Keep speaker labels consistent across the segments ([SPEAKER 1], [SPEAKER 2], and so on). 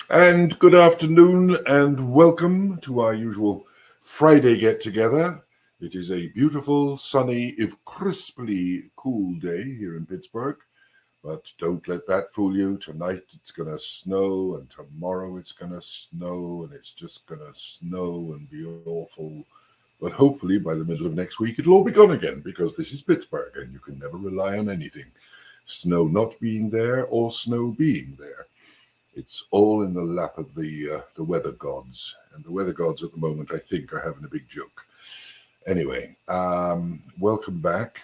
[SPEAKER 1] And good afternoon and welcome to our usual Friday get-together. It is a beautiful, sunny, if crisply cool day here in Pittsburgh. But don't let that fool you. Tonight it's going to snow, and tomorrow it's going to snow, and it's just going to snow and be awful. But hopefully by the middle of next week it'll all be gone again, because this is Pittsburgh and you can never rely on anything. Snow not being there or snow being there. It's all in the lap of the weather gods. And the weather gods at the moment, I think, are having a big joke. Anyway, welcome back.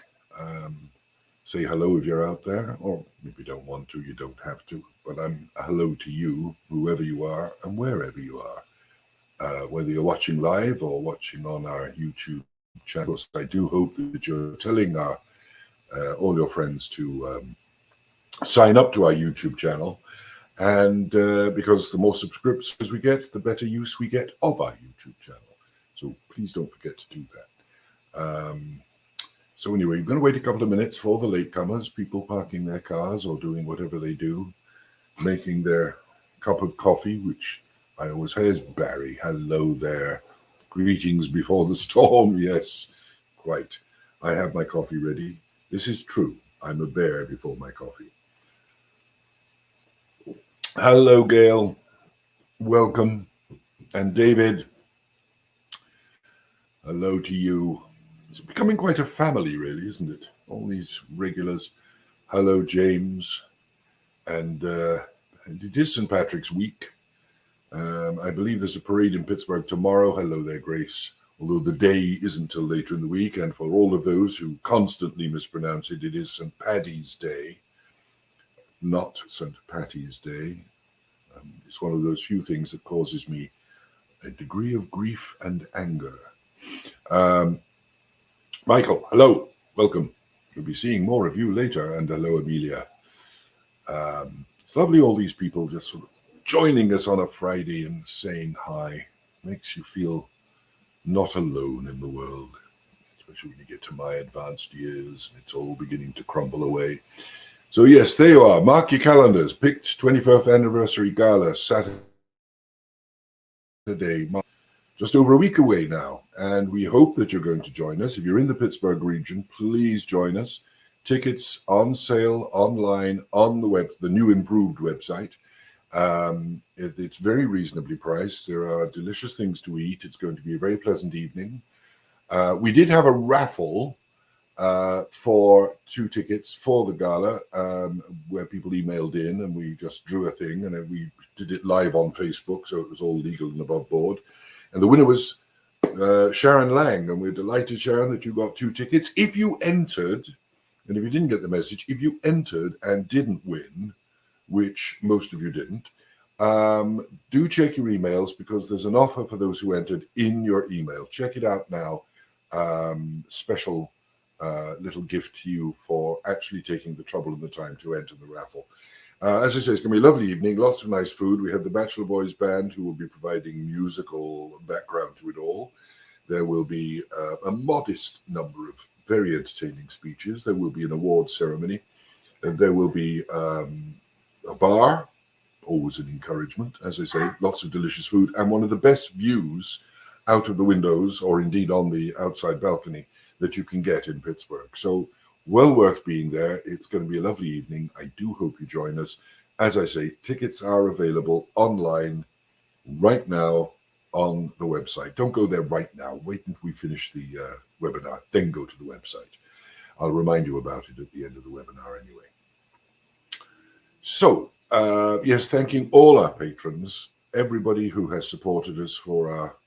[SPEAKER 1] Say hello if you're out there, or if you don't want to, you don't have to. But I'm a hello to you, whoever you are and wherever you are. Whether you're watching live or watching on our YouTube channel, I do hope that you're telling all your friends to sign up to our YouTube channel. And because the more subscriptions we get, the better use we get of our YouTube channel. So please don't forget to do that. So anyway, we're going to wait a couple of minutes for the latecomers, people parking their cars or doing whatever they do, making their cup of coffee, which I always hear is Barry. Hello there. Greetings before the storm. Yes, quite. I have my coffee ready. This is true. I'm a bear before my coffee. Hello, Gail. Welcome. And David, hello to you. It's becoming quite a family, really, isn't it? All these regulars. Hello, James. And it is St. Patrick's Week. I believe there's a parade in Pittsburgh tomorrow. Hello there, Grace. Although the day isn't till later in the week. And for all of those who constantly mispronounce it, it is St. Paddy's Day. Not St. Patty's Day. It's one of those few things that causes me a degree of grief and anger. Michael, hello, welcome. We'll be seeing more of you later, and hello, Amelia. It's lovely, all these people just sort of joining us on a Friday and saying hi. Makes you feel not alone in the world, especially when you get to my advanced years and it's all beginning to crumble away. So yes, there you are. Mark your calendars. PICT 25th Anniversary Gala, Saturday, just over a week away now. And we hope that you're going to join us. If you're in the Pittsburgh region, please join us. Tickets on sale online on the new improved website. It's very reasonably priced. There are delicious things to eat. It's going to be a very pleasant evening. We did have a raffle for 2 tickets for the gala, where people emailed in and we just drew a thing, and then we did it live on Facebook, so it was all legal and above board. And the winner was Sharon Lang, and we're delighted, Sharon, that you got 2 tickets. If you entered, and if you didn't get the message, if you entered and didn't win, which most of you didn't, do check your emails, because there's an offer for those who entered in your email. Check it out now. Special little gift to you for actually taking the trouble and the time to enter the raffle. As I say, it's going to be a lovely evening, lots of nice food. We have the Bachelor Boys Band, who will be providing musical background to it all. There will be a modest number of very entertaining speeches. There will be an award ceremony. And there will be a bar, always an encouragement, as I say, lots of delicious food, and one of the best views out of the windows, or indeed on the outside balcony, that you can get in Pittsburgh. So well worth being there. It's going to be a lovely evening. I do hope you join us. As I say, tickets are available online right now on the website. Don't go there right now. Wait until we finish the webinar, then go to the website. I'll remind you about it at the end of the webinar anyway. So, yes, thanking all our patrons, everybody who has supported us for our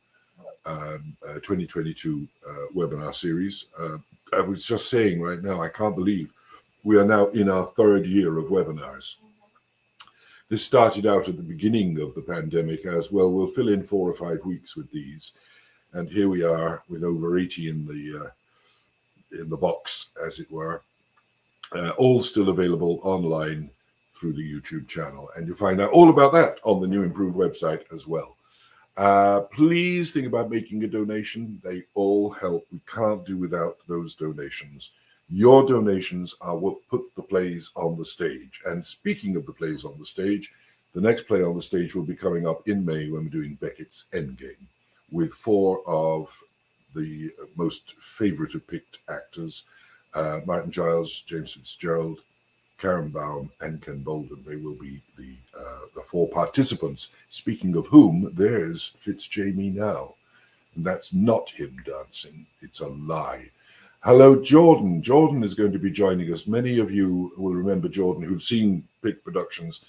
[SPEAKER 1] 2022 webinar series. I was just saying right now, I can't believe we are now in our 3rd year of webinars. This started out at the beginning of the pandemic as well. We'll fill in 4 or 5 weeks with these, and here we are with over 80 in the box, as it were, all still available online through the YouTube channel, and you'll find out all about that on the new improved website as well. Please think about making a donation. They all help. We can't do without those donations. Your donations are what put the plays on the stage. And speaking of the plays on the stage, The next play on the stage will be coming up in May when we're doing Beckett's Endgame, with 4 of the most favourite of PICT actors, Martin Giles, James FitzGerald, Karen Baum, and Ken Bolden. They will be the 4 participants, speaking of whom, there's FitzJamie now. And that's not him dancing, it's a lie. Hello, Jordan. Jordan is going to be joining us. Many of you will remember Jordan who've seen PICT productions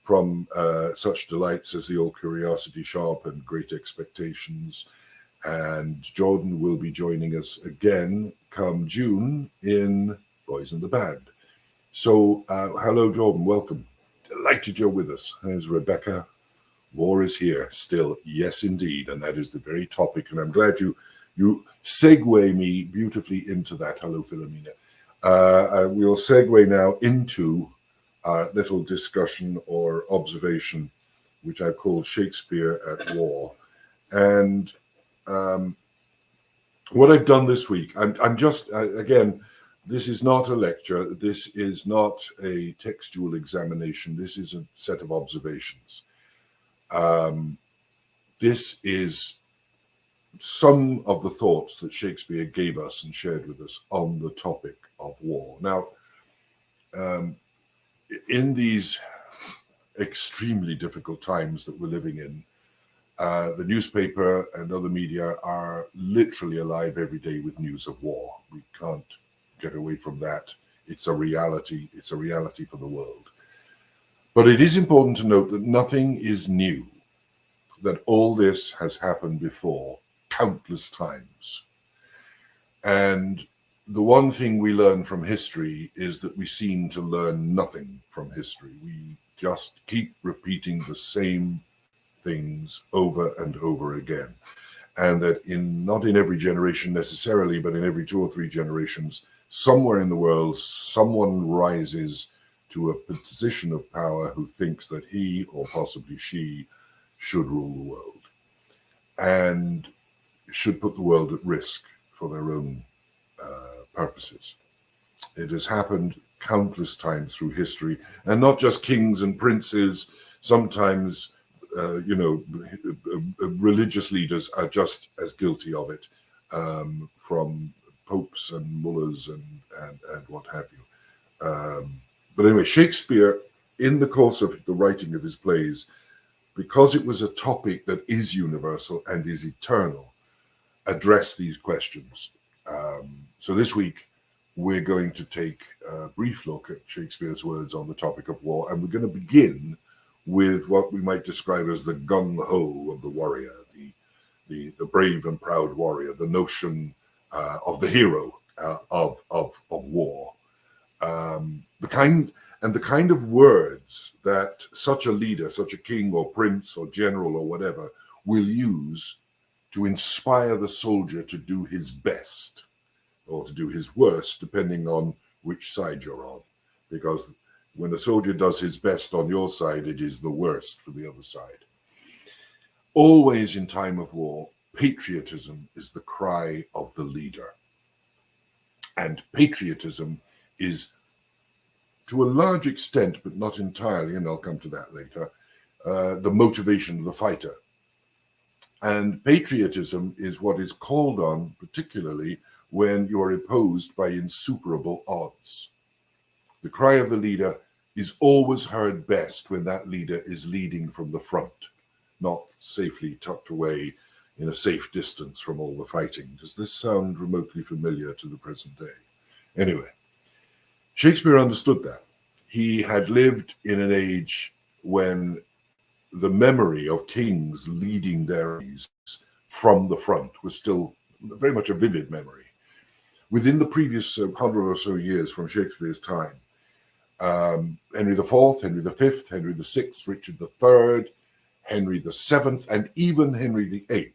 [SPEAKER 1] from such delights as The Old Curiosity Shop and Great Expectations. And Jordan will be joining us again come June in Boys in the Band. So, hello, Jordan. Welcome. Delighted you're with us. There's Rebecca. War is here still. Yes, indeed. And that is the very topic. And I'm glad you segue me beautifully into that. Hello, Philomena. We'll segue now into our little discussion or observation, which I've called Shakespeare at War. And what I've done this week, I'm just, again, this is not a lecture. This is not a textual examination. This is a set of observations. This is some of the thoughts that Shakespeare gave us and shared with us on the topic of war. Now, in these extremely difficult times that we're living in, the newspaper and other media are literally alive every day with news of war. We can't get away from that. It's a reality. It's a reality for the world. But it is important to note that nothing is new, that all this has happened before countless times. And the one thing we learn from history is that we seem to learn nothing from history. We just keep repeating the same things over and over again. And that not in every generation necessarily, but in every 2 or 3 generations, somewhere in the world, someone rises to a position of power who thinks that he or possibly she should rule the world and should put the world at risk for their own purposes. It has happened countless times through history, and not just kings and princes. Sometimes, religious leaders are just as guilty of it, from popes and mullahs and what have you. But anyway, Shakespeare, in the course of the writing of his plays, because it was a topic that is universal and is eternal, addressed these questions. So this week, we're going to take a brief look at Shakespeare's words on the topic of war, and we're going to begin with what we might describe as the gung-ho of the warrior, the brave and proud warrior, the notion of the hero of war. The kind of words that such a leader, such a king or prince or general or whatever, will use to inspire the soldier to do his best or to do his worst, depending on which side you're on. Because when a soldier does his best on your side, it is the worst for the other side. Always in time of war, patriotism is the cry of the leader. And patriotism is, to a large extent, but not entirely, and I'll come to that later, the motivation of the fighter. And patriotism is what is called on, particularly when you are opposed by insuperable odds. The cry of the leader is always heard best when that leader is leading from the front, not safely tucked away in a safe distance from all the fighting. Does this sound remotely familiar to the present day? Anyway, Shakespeare understood that. He had lived in an age when the memory of kings leading their armies from the front was still very much a vivid memory. Within the previous 100 or so years from Shakespeare's time, Henry IV, Henry V, Henry VI, Richard III, Henry VII, and even Henry VIII,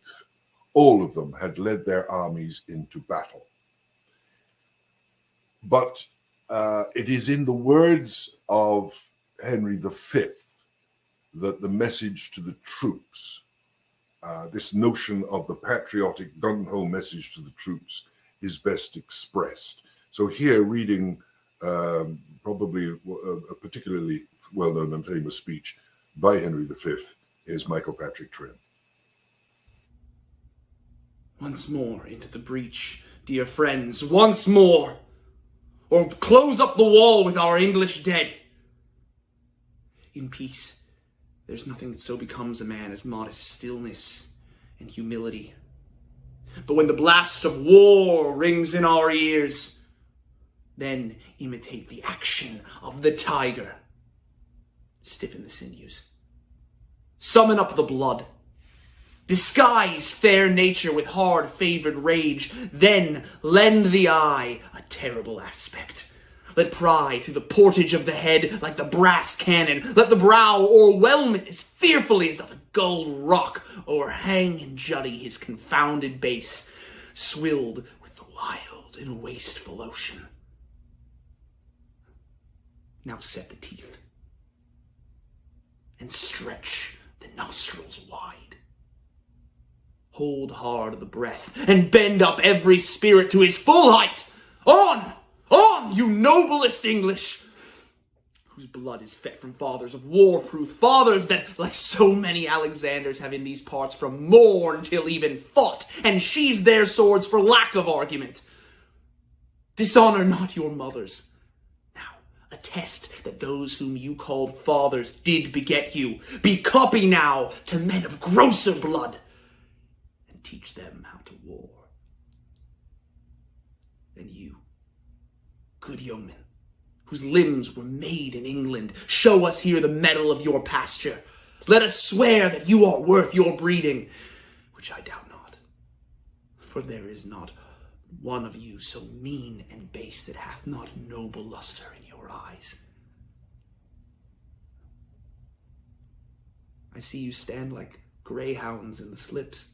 [SPEAKER 1] all of them had led their armies into battle. But it is in the words of Henry V that the message to the troops, this notion of the patriotic gung-ho message to the troops, is best expressed. So here, reading probably a particularly well-known and famous speech by Henry V is Michael Patrick Trimm.
[SPEAKER 2] Once more into the breach, dear friends, once more, or close up the wall with our English dead. In peace, there's nothing that so becomes a man as modest stillness and humility. But when the blast of war rings in our ears, then imitate the action of the tiger. Stiffen the sinews. Summon up the blood. Disguise fair nature with hard-favored rage. Then lend the eye a terrible aspect. Let pry through the portage of the head like the brass cannon. Let the brow o'erwhelm it as fearfully as doth a gold rock o'erhang and juddy his confounded base, swilled with the wild and wasteful ocean. Now set the teeth, and stretch the nostrils wide. Hold hard the breath, and bend up every spirit to his full height. On! On, you noblest English, whose blood is fed from fathers of war-proof, fathers that, like so many Alexanders, have in these parts from morn till even fought, and sheathed their swords for lack of argument. Dishonor not your mothers. Now, attest that those whom you called fathers did beget you. Be copy now to men of grosser blood, and teach them how to war. And you, good yeomen, whose limbs were made in England, show us here the mettle of your pasture. Let us swear that you are worth your breeding, which I doubt not. For there is not one of you so mean and base that hath not noble luster in your eyes. I see you stand like greyhounds in the slips,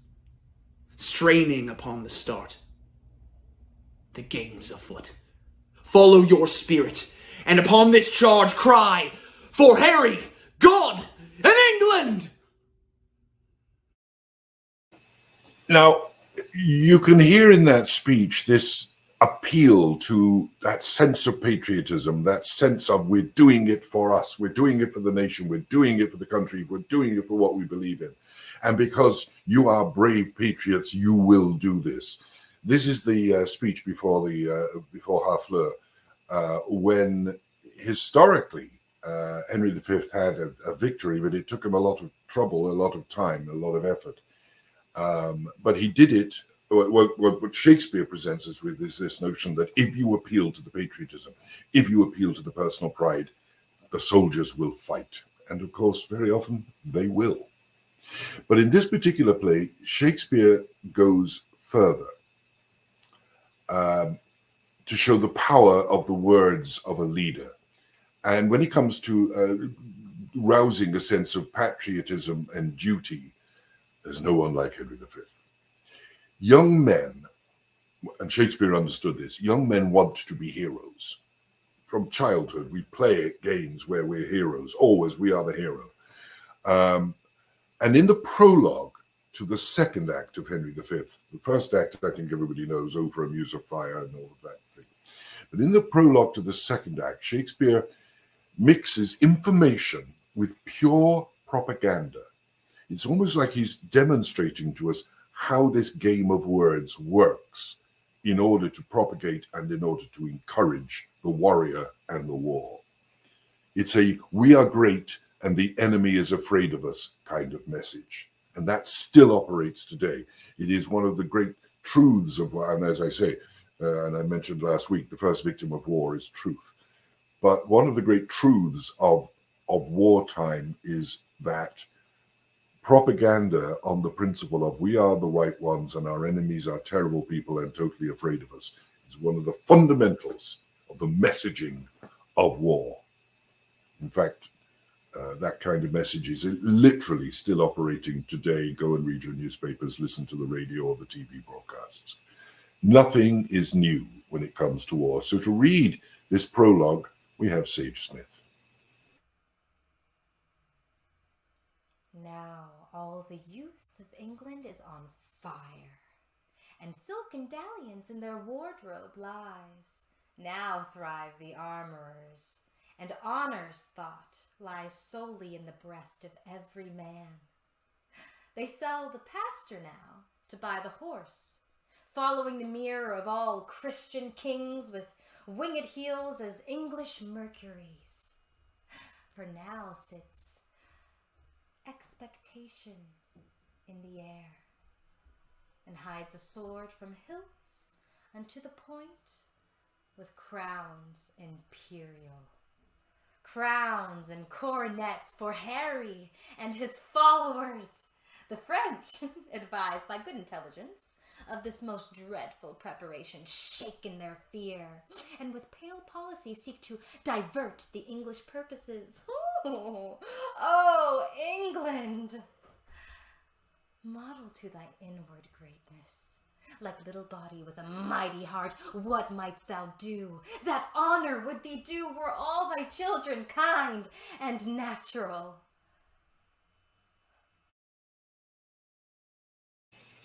[SPEAKER 2] straining upon the start. The game's afoot. Follow your spirit, and upon this charge cry, for Harry, God, and England!
[SPEAKER 1] Now, you can hear in that speech this appeal to that sense of patriotism, that sense of we're doing it for us, we're doing it for the nation, we're doing it for the country, we're doing it for what we believe in. And because you are brave patriots, you will do this. This is the speech before Harfleur, when historically Henry V had a victory, but it took him a lot of trouble, a lot of time, a lot of effort. But he did it. What Shakespeare presents us with is this notion that if you appeal to the patriotism, if you appeal to the personal pride, the soldiers will fight. And of course, very often they will. But in this particular play, Shakespeare goes further to show the power of the words of a leader. And when it comes to rousing a sense of patriotism and duty, there's no one like Henry V. Young men, and Shakespeare understood this, young men want to be heroes. From childhood, we play at games where we're heroes. Always, we are the hero. And in the prologue to the second act of Henry V, the first act, I think everybody knows, "Oh, for a muse of fire" and all of that thing. But in the prologue to the second act, Shakespeare mixes information with pure propaganda. It's almost like he's demonstrating to us how this game of words works in order to propagate and in order to encourage the warrior and the war. It's a "we are great and the enemy is afraid of us" kind of message. And that still operates today. It is one of the great truths of, and as I say, and I mentioned last week, the first victim of war is truth. But one of the great truths of wartime is that propaganda on the principle of we are the right ones and our enemies are terrible people and totally afraid of us is one of the fundamentals of the messaging of war. In fact, that kind of message is literally still operating today. Go and read your newspapers, listen to the radio or the TV broadcasts. Nothing is new when it comes to war. So to read this prologue, we have Saige Smith.
[SPEAKER 3] Now all the youth of England is on fire, and silken dalliance in their wardrobe lies. Now thrive the armorers, and honor's thought lies solely in the breast of every man. They sell the pasture now to buy the horse, following the mirror of all Christian kings with winged heels as English Mercuries. For now sits expectation in the air, and hides a sword from hilts unto the point with crowns imperial. Crowns and coronets for Harry and his followers. The French, advised by good intelligence of this most dreadful preparation, shake in their fear, and with pale policy seek to divert the English purposes. Oh, England! Model to thy inward greatness. Like little body with a mighty heart, what mightst thou do? That honor would thee do were all thy children kind and natural.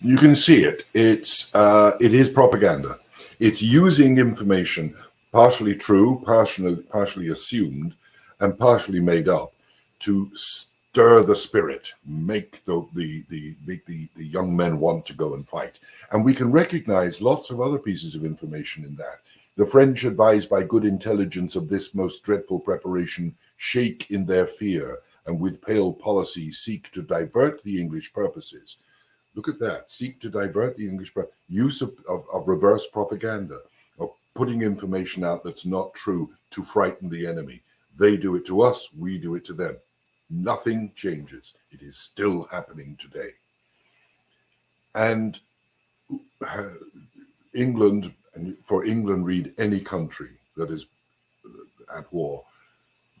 [SPEAKER 1] You can see it. It is propaganda. It's using information partially true, partially assumed, and partially made up to stir the spirit, make the young men want to go and fight. And we can recognize lots of other pieces of information in that. The French, advised by good intelligence of this most dreadful preparation, shake in their fear, and with pale policy seek to divert the English purposes. Look at that. Seek to divert the English use of reverse propaganda, of putting information out that's not true to frighten the enemy. They do it to us, we do it to them. Nothing changes. It is still happening today. And England, and for England read any country that is at war,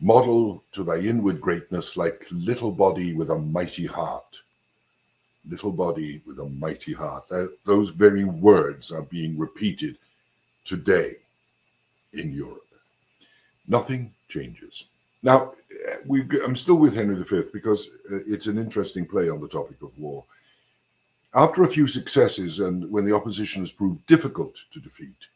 [SPEAKER 1] model to thy inward greatness like little body with a mighty heart. Little body with a mighty heart. Those very words are being repeated today in Europe. Nothing changes. Now, I'm still with Henry V because it's an interesting play on the topic of war. After a few successes, and when the opposition has proved difficult to defeat,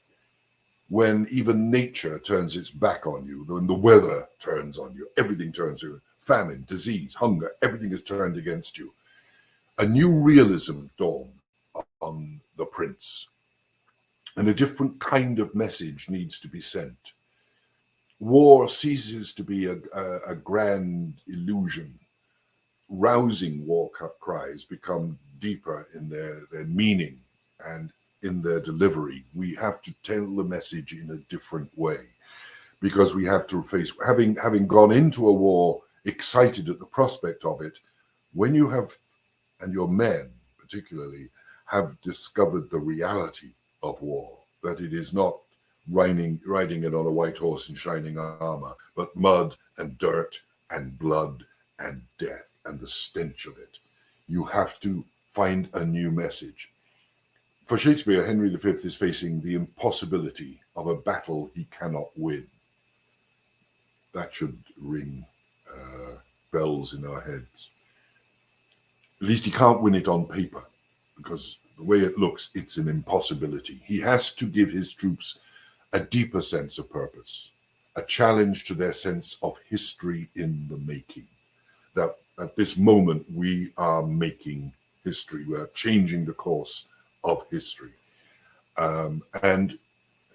[SPEAKER 1] when even nature turns its back on you, when the weather turns on you, everything turns on you, famine, disease, hunger, everything is turned against you. A new realism dawned on the prince, and a different kind of message needs to be sent. War ceases to be a grand illusion. Rousing war cries become deeper in their meaning and in their delivery. We have to tell the message in a different way, because we have to face, having gone into a war excited at the prospect of it, when you have, and your men particularly, have discovered the reality of war, that it is not riding it on a white horse in shining armor, but mud and dirt and blood and death and the stench of it. You have to find a new message. For Shakespeare, Henry V is facing the impossibility of a battle he cannot win. That should ring bells in our heads. At least he can't win it on paper, because the way it looks, it's an impossibility. He has to give his troops a deeper sense of purpose, a challenge to their sense of history in the making. That at this moment, we are making history. We are changing the course of history. And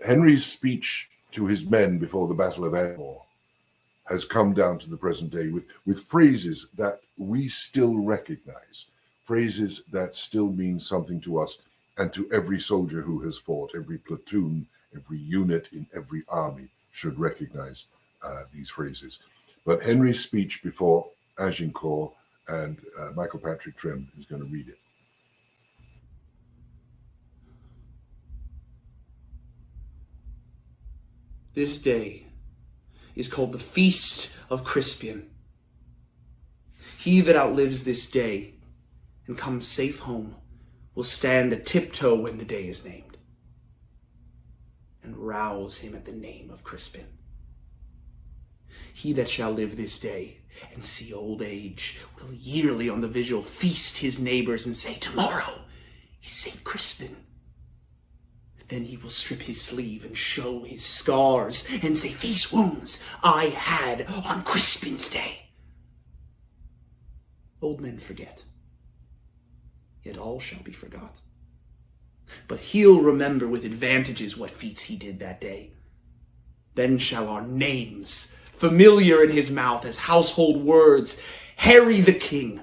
[SPEAKER 1] Henry's speech to his men before the Battle of Edinburgh has come down to the present day with phrases that we still recognize, phrases that still mean something to us and to every soldier who has fought. Every platoon, every unit in every army should recognize these phrases. But Henry's speech before Agincourt and Michael Patrick Trimm is going to read it.
[SPEAKER 2] This day is called the Feast of Crispian. He that outlives this day and comes safe home will stand a tiptoe when the day is named, and rouse him at the name of Crispin. He that shall live this day and see old age will yearly on the vigil feast his neighbors and say, tomorrow is St. Crispin. Then he will strip his sleeve and show his scars, and say, "These wounds I had on Crispian's day." Old men forget, yet all shall be forgot. But he'll remember with advantages what feats he did that day. Then shall our names, familiar in his mouth as household words, Harry the King,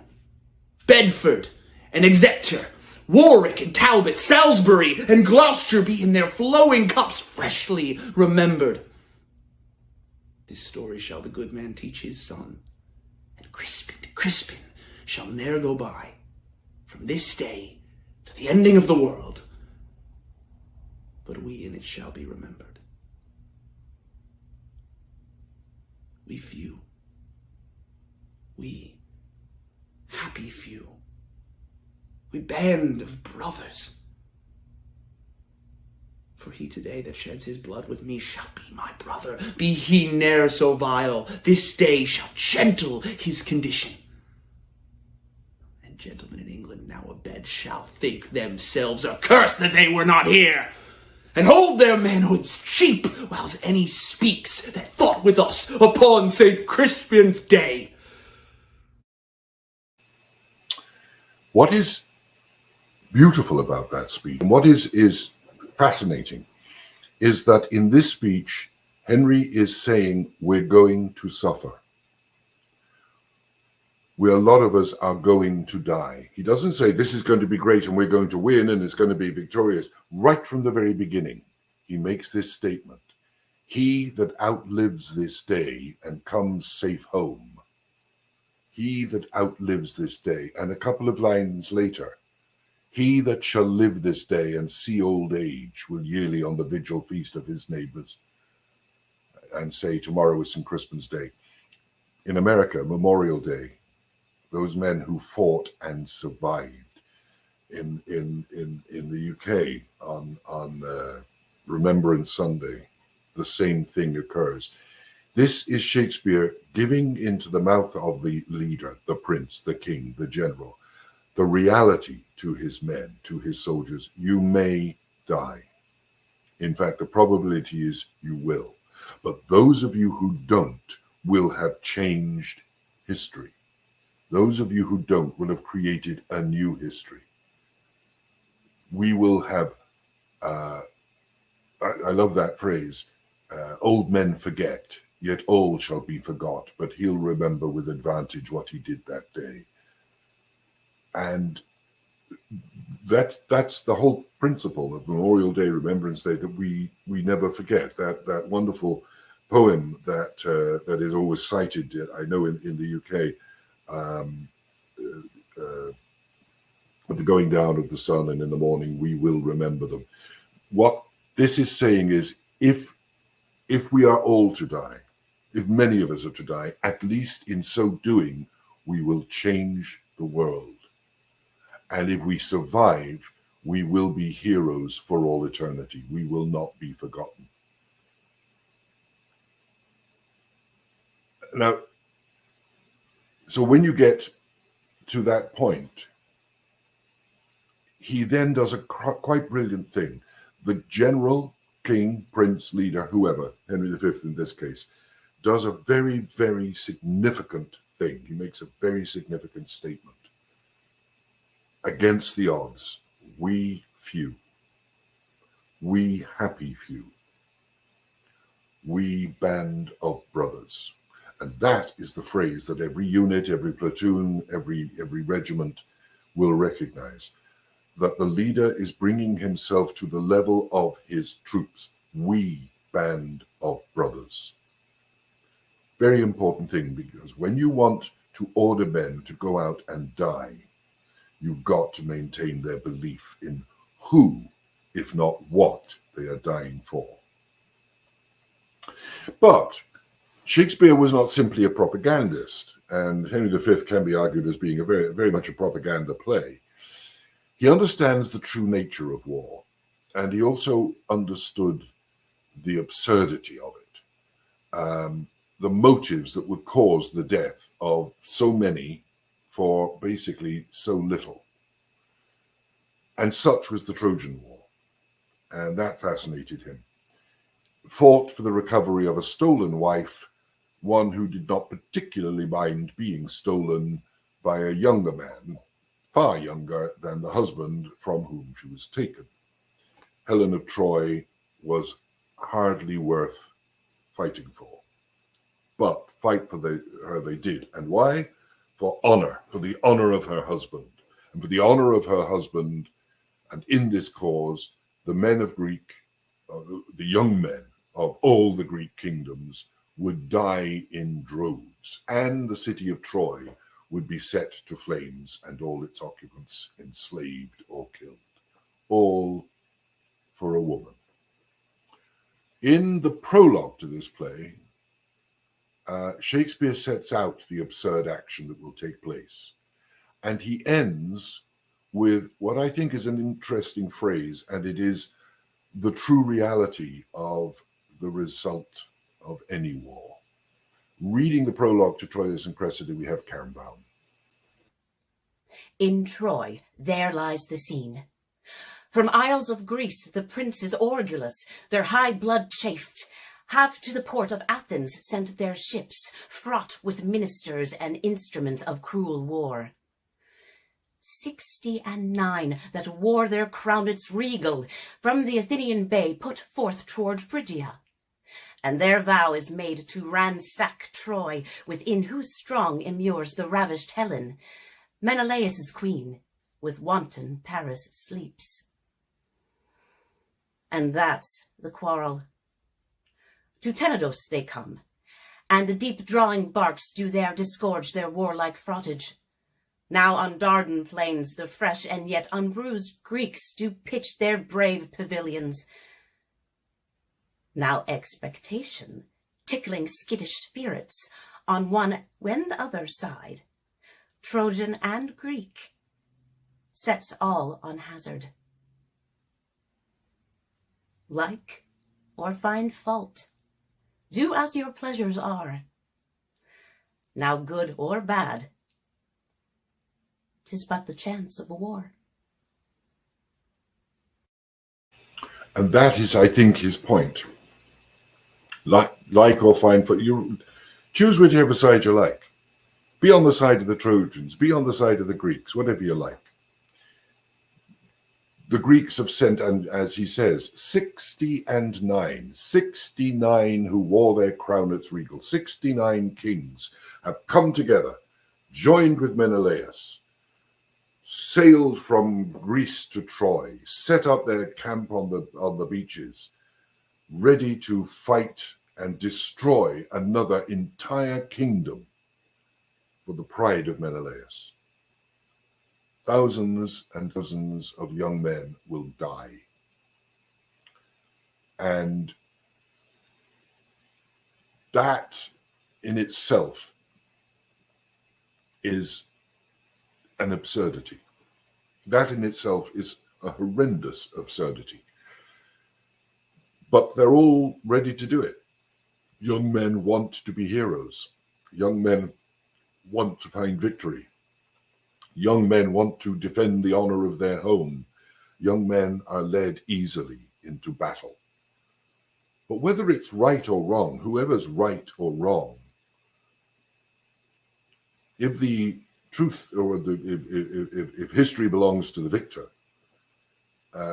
[SPEAKER 2] Bedford and Exeter, Warwick and Talbot, Salisbury and Gloucester be in their flowing cups freshly remembered. This story shall the good man teach his son, and Crispian shall ne'er go by, from this day to the ending of the world, but we in it shall be remembered. We few, we happy few, we band of brothers. For he today that sheds his blood with me shall be my brother, be he ne'er so vile. This day shall gentle his condition. And gentlemen in England now abed shall think themselves accursed that they were not here, and hold their manhoods cheap, whiles any speaks that fought with us upon St. Crispian's day.
[SPEAKER 1] What is beautiful about that speech, and what is fascinating, is that in this speech, Henry is saying we're going to suffer. A lot of us are going to die. He doesn't say this is going to be great and we're going to win and it's going to be victorious. Right from the very beginning, he makes this statement. He that outlives this day and comes safe home. He that outlives this day. And a couple of lines later, he that shall live this day and see old age will yearly on the vigil feast of his neighbors and say tomorrow is St. Crispin's Day. In America, Memorial Day, those men who fought and survived. In the UK on Remembrance Sunday, the same thing occurs. This is Shakespeare giving into the mouth of the leader, the prince, the king, the general, the reality to his men, to his soldiers. You may die. In fact, the probability is you will. But those of you who don't will have changed history. Those of you who don't will have created a new history. We will have, I love that phrase, old men forget, yet all shall be forgot, but he'll remember with advantage what he did that day. And that's the whole principle of Memorial Day, Remembrance Day, that we never forget. That wonderful poem that is always cited, I know in the UK, with the going down of the sun, and in the morning we will remember them. What this is saying is, if we are all to die, if many of us are to die, at least in so doing, we will change the world. And if we survive, we will be heroes for all eternity. We will not be forgotten. Now, so when you get to that point, he then does a quite brilliant thing. The general, king, prince, leader, whoever, Henry V in this case, does a very, very significant thing. He makes a very significant statement. Against the odds, we few, we happy few, we band of brothers. And that is the phrase that every unit, every platoon, every regiment will recognize. That the leader is bringing himself to the level of his troops. We band of brothers. Very important thing, because when you want to order men to go out and die, you've got to maintain their belief in who, if not what, they are dying for. But Shakespeare was not simply a propagandist, and Henry V can be argued as being a very, very much a propaganda play. He understands the true nature of war, and he also understood the absurdity of it, the motives that would cause the death of so many for basically so little. And such was the Trojan War. and that fascinated him. Fought for the recovery of a stolen wife, one who did not particularly mind being stolen by a younger man, far younger than the husband from whom she was taken. Helen of Troy was hardly worth fighting for, but fight for her they did. And why? For the honor of her husband. And for the honor of her husband, and in this cause, the men of Greek, the young men of all the Greek kingdoms would die in droves, and the city of Troy would be set to flames and all its occupants enslaved or killed, all for a woman. In the prologue to this play, Shakespeare sets out the absurd action that will take place, and he ends with what I think is an interesting phrase, and it is the true reality of the result of any war. Reading the prologue to Troilus and Cressida, we have Karen Baum.
[SPEAKER 4] In Troy, there lies the scene. From isles of Greece, the princes Orgulus, their high blood chafed, have to the port of Athens sent their ships, fraught with ministers and instruments of cruel war. 69 that wore their crownets regal, from the Athenian bay put forth toward Phrygia. And their vow is made to ransack Troy, within whose strong immures the ravished Helen, Menelaus' queen, with wanton Paris sleeps. And that's the quarrel. To Tenedos they come, and the deep-drawing barks do there disgorge their warlike fraughtage. Now on Dardan plains the fresh and yet unbruised Greeks do pitch their brave pavilions. Now expectation, tickling skittish spirits, on one when the other side, Trojan and Greek, sets all on hazard. Like or find fault, do as your pleasures are. Now good or bad, 'tis but the chance of a war.
[SPEAKER 1] And that is, I think, his point. Like or find fault, you choose whichever side you like. Be on the side of the Trojans, be on the side of the Greeks, whatever you like. The Greeks have sent, and as he says, 69 who wore their crownets regal, 69 kings have come together, joined with Menelaus, sailed from Greece to Troy, set up their camp on the beaches, ready to fight and destroy another entire kingdom for the pride of Menelaus. Thousands and thousands of young men will die. And that in itself is an absurdity. That in itself is a horrendous absurdity. But they're all ready to do it. Young men want to be heroes. Young men want to find victory. Young men want to defend the honor of their home. Young men are led easily into battle. But whether it's right or wrong, whoever's right or wrong, if the truth or if history belongs to the victor,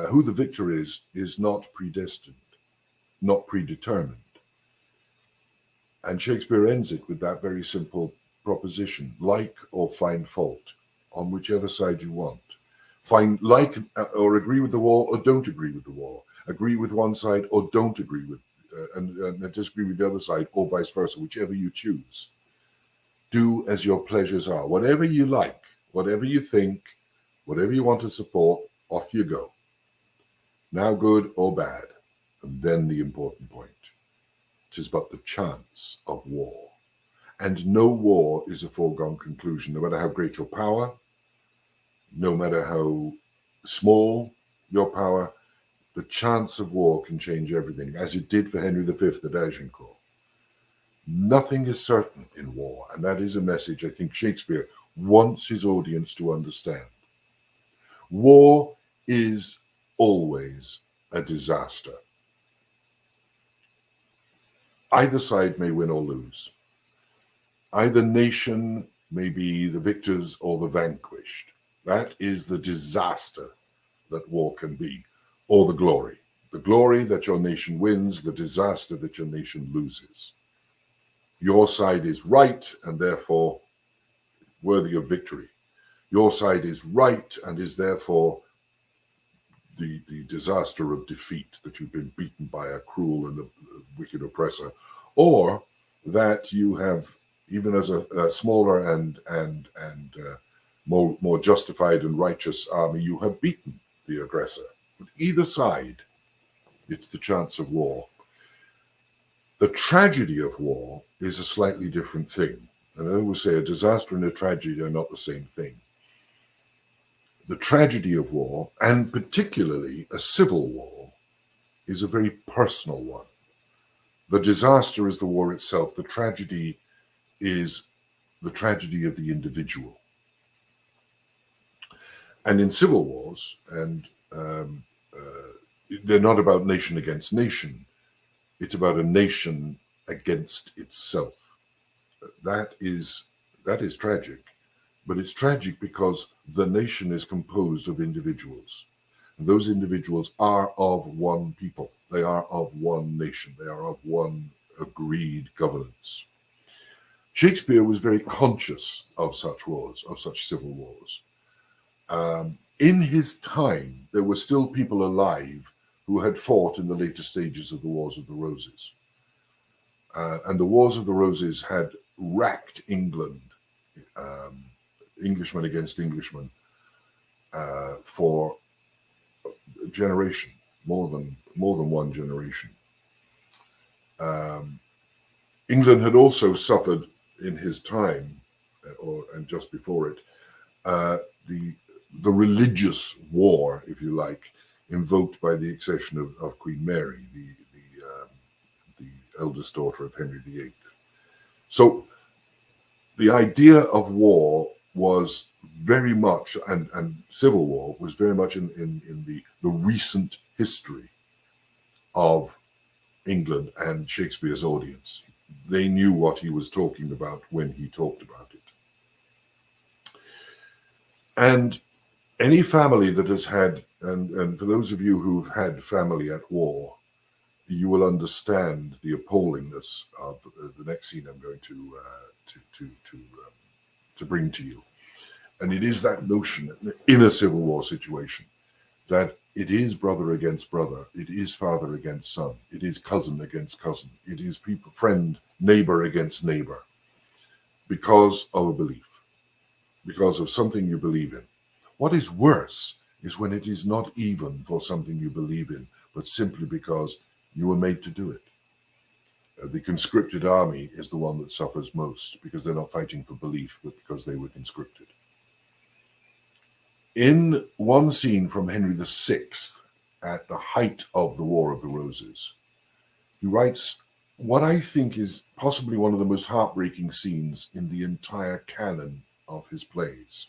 [SPEAKER 1] who the victor is not predestined, not predetermined. And Shakespeare ends it with that very simple proposition: like or find fault on whichever side you want. Find like or agree with the war or don't agree with the war. Agree with one side or don't agree with, and disagree with the other side, or vice versa, whichever you choose. Do as your pleasures are. Whatever you like, whatever you think, whatever you want to support, off you go. Now good or bad. And then the important point: 'tis but the chance of war. And no war is a foregone conclusion, no matter how great your power, no matter how small your power. The chance of war can change everything, as it did for Henry V at Agincourt. Nothing is certain in war, and that is a message I think Shakespeare wants his audience to understand. War is always a disaster. Either side may win or lose. Either nation may be the victors or the vanquished. That is the disaster that war can be, or the glory. The glory that your nation wins, the disaster that your nation loses. Your side is right and therefore worthy of victory. Your side is right and is therefore the disaster of defeat, that you've been beaten by a cruel and a wicked oppressor, or that you have, even as a smaller and more justified and righteous army, you have beaten the aggressor. But either side, it's the chance of war. The tragedy of war is a slightly different thing. And I always say a disaster and a tragedy are not the same thing. The tragedy of war, and particularly a civil war, is a very personal one. The disaster is the war itself. The tragedy is the tragedy of the individual. And in civil wars, and they're not about nation against nation, it's about a nation against itself. That is tragic. But it's tragic because the nation is composed of individuals. And those individuals are of one people. They are of one nation. They are of one agreed governance. Shakespeare was very conscious of such wars, of such civil wars. In his time, there were still people alive who had fought in the later stages of the Wars of the Roses. And the Wars of the Roses had racked England, Englishman against Englishman, for a generation, more than one generation. England had also suffered in his time, and just before it, the religious war, if you like, invoked by the accession of Queen Mary, the eldest daughter of Henry VIII. So the idea of war was very much, and civil war was very much in the recent history of England and Shakespeare's audience. They knew what he was talking about when he talked about it. And any family that has had, and for those of you who've had family at war, you will understand the appallingness of the next scene I'm going to bring to you. And it is that notion in a civil war situation that it is brother against brother, it is father against son, it is cousin against cousin, it is people, friend, neighbor against neighbor, because of a belief, because of something you believe in. What is worse is when it is not even for something you believe in, but simply because you were made to do it. The conscripted army is the one that suffers most, because they're not fighting for belief, but because they were conscripted. In one scene from Henry VI, at the height of the War of the Roses, he writes what I think is possibly one of the most heartbreaking scenes in the entire canon of his plays.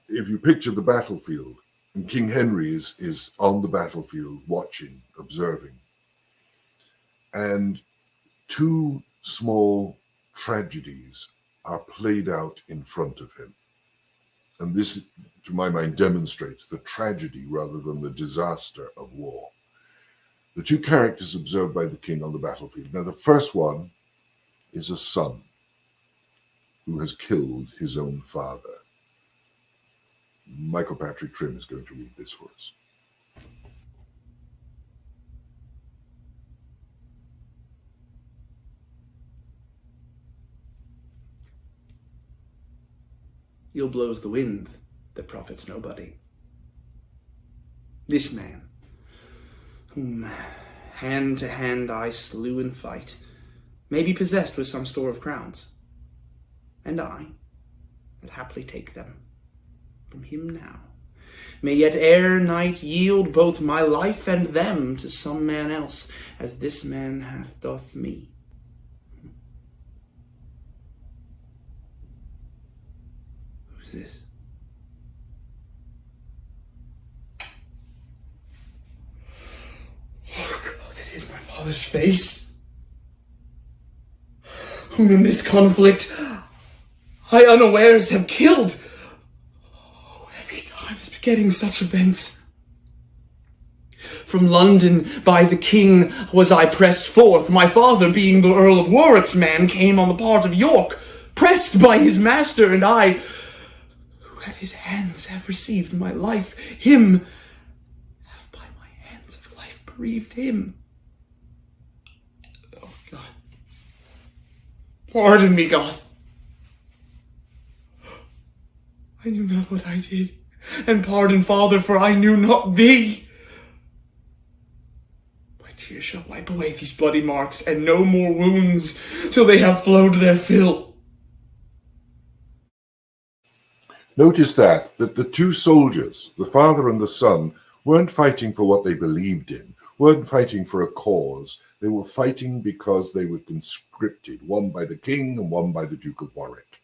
[SPEAKER 1] If you picture the battlefield, and King Henry is on the battlefield watching, observing, and two small tragedies are played out in front of him. And this, to my mind, demonstrates the tragedy rather than the disaster of war. The two characters observed by the king on the battlefield. Now, the first one is a son who has killed his own father. Michael Patrick Trimm is going to read this for us.
[SPEAKER 2] Ill blows the wind that profits nobody. This man, whom hand to hand I slew in fight, may be possessed with some store of crowns, and I, that haply take them from him now, may yet ere night yield both my life and them to some man else, as this man hath doth me. Who's this? father's face, whom in this conflict I unawares have killed. Oh, heavy times begetting such events. From London by the king was I pressed forth. My father, being the Earl of Warwick's man, came on the part of York, pressed by his master, and I, who at his hands have received my life, him have by my hands of life bereaved him. Oh, God. Pardon me, God. I knew not what I did, and pardon, Father, for I knew not thee. My tears shall wipe away these bloody marks, and no more wounds, till they have flowed their fill.
[SPEAKER 1] Notice that the two soldiers, the father and the son, weren't fighting for what they believed in, weren't fighting for a cause. They were fighting because they were conscripted, one by the king and one by the Duke of Warwick.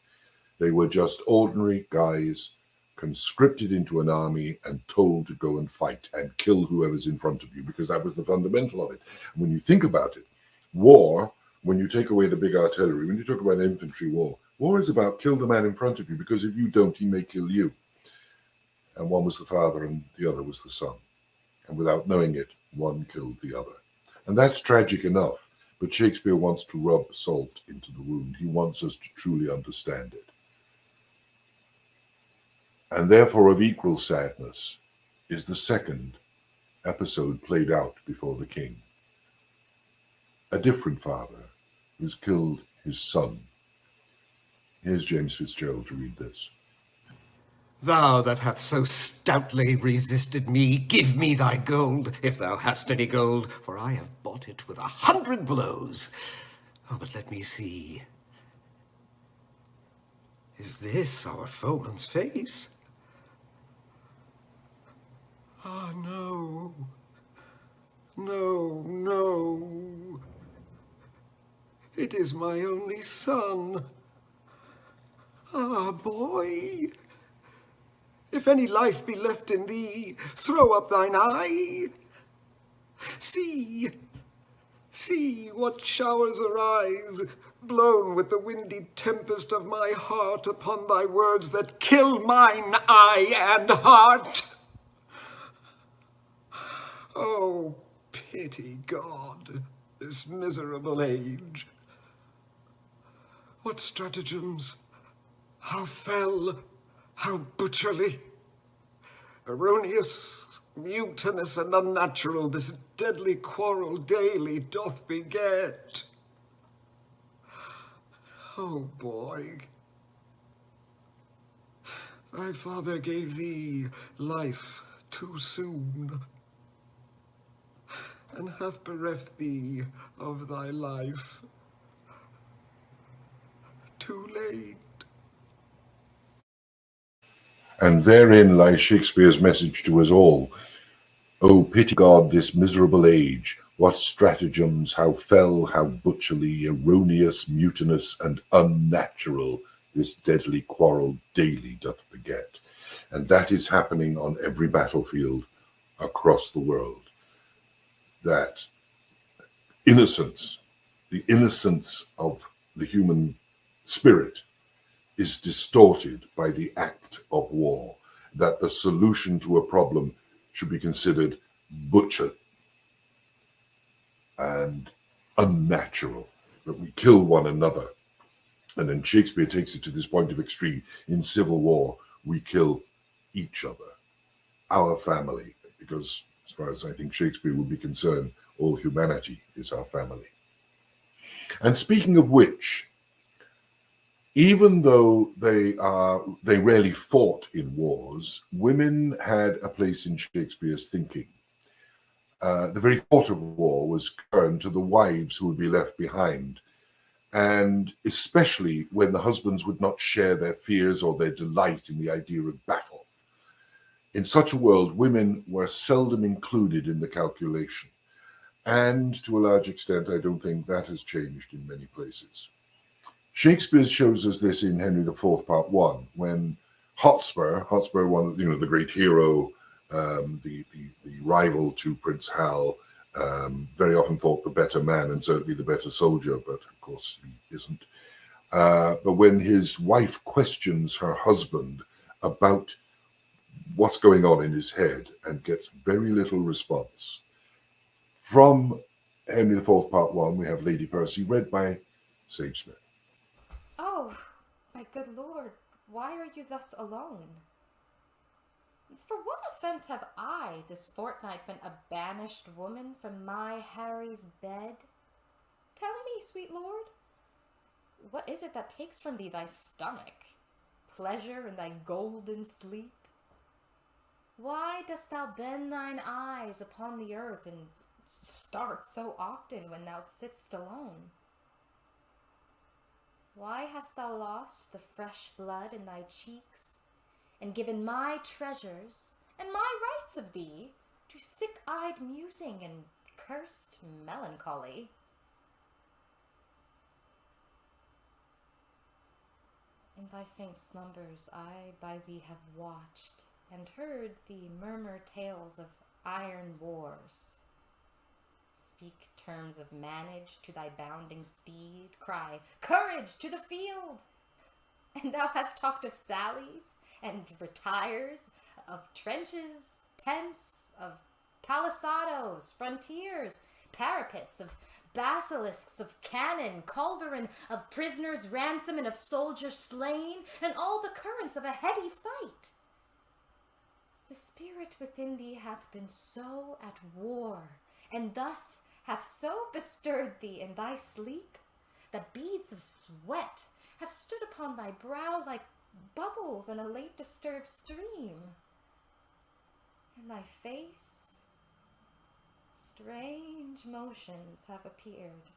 [SPEAKER 1] They were just ordinary guys conscripted into an army and told to go and fight and kill whoever's in front of you, because that was the fundamental of it. And when you think about it, war, when you take away the big artillery, when you talk about infantry war is about kill the man in front of you, because if you don't, he may kill you. And one was the father and the other was the son. And without knowing it, one killed the other. And that's tragic enough, but Shakespeare wants to rub salt into the wound. He wants us to truly understand it. And therefore of equal sadness is the second episode played out before the king. A different father who's killed his son. Here's James FitzGerald to read this.
[SPEAKER 5] Thou that hath so stoutly resisted me, give me thy gold, if thou hast any gold, for I have bought it with 100 blows. Oh, but let me see. Is this our foeman's face? Ah, no. No, no. It is my only son. Ah, boy. If any life be left in thee, throw up thine eye. See what showers arise, blown with the windy tempest of my heart upon thy words that kill mine eye and heart. Oh, pity God, this miserable age. What stratagems, how fell, how butcherly, erroneous, mutinous, and unnatural this deadly quarrel daily doth beget. Oh, boy, thy father gave thee life too soon, and hath bereft thee of thy life too late.
[SPEAKER 1] And therein lies Shakespeare's message to us all. Oh, pity God, this miserable age, what stratagems, how fell, how butcherly, erroneous, mutinous, and unnatural this deadly quarrel daily doth beget. And that is happening on every battlefield across the world. That innocence, the innocence of the human spirit, is distorted by the act of war, that the solution to a problem should be considered butchered and unnatural, that we kill one another. And then Shakespeare takes it to this point of extreme. In civil war, we kill each other, our family, because as far as I think Shakespeare would be concerned, all humanity is our family. And speaking of which, even though they rarely fought in wars, women had a place in Shakespeare's thinking. The very thought of war was turned to the wives who would be left behind, and especially when the husbands would not share their fears or their delight in the idea of battle. In such a world, women were seldom included in the calculation, and to a large extent, I don't think that has changed in many places. Shakespeare shows us this in Henry IV, Part 1, when Hotspur, one of the great hero, the rival to Prince Hal, very often thought the better man and certainly the better soldier, but of course he isn't. But when his wife questions her husband about what's going on in his head and gets very little response. From Henry IV, Part 1, we have Lady Percy, read by Saige Smith.
[SPEAKER 3] Oh, my good lord, why are you thus alone? For what offense have I this fortnight been a banished woman from my Harry's bed? Tell me, sweet lord, what is it that takes from thee thy stomach, pleasure in thy golden sleep? Why dost thou bend thine eyes upon the earth and start so often when thou sitt'st alone? Why hast thou lost the fresh blood in thy cheeks, and given my treasures and my rights of thee to thick-eyed musing and cursed melancholy? In thy faint slumbers I by thee have watched, and heard thee murmur tales of iron wars. Speak terms of manage to thy bounding steed, cry, courage to the field! And thou hast talked of sallies and retires, of trenches, tents, of palisadoes, frontiers, parapets, of basilisks, of cannon, culverin, of prisoners' ransom, and of soldiers slain, and all the currents of a heady fight. The spirit within thee hath been so at war, and thus hath so bestirred thee in thy sleep, that beads of sweat have stood upon thy brow like bubbles in a late disturbed stream. In thy face, strange motions have appeared,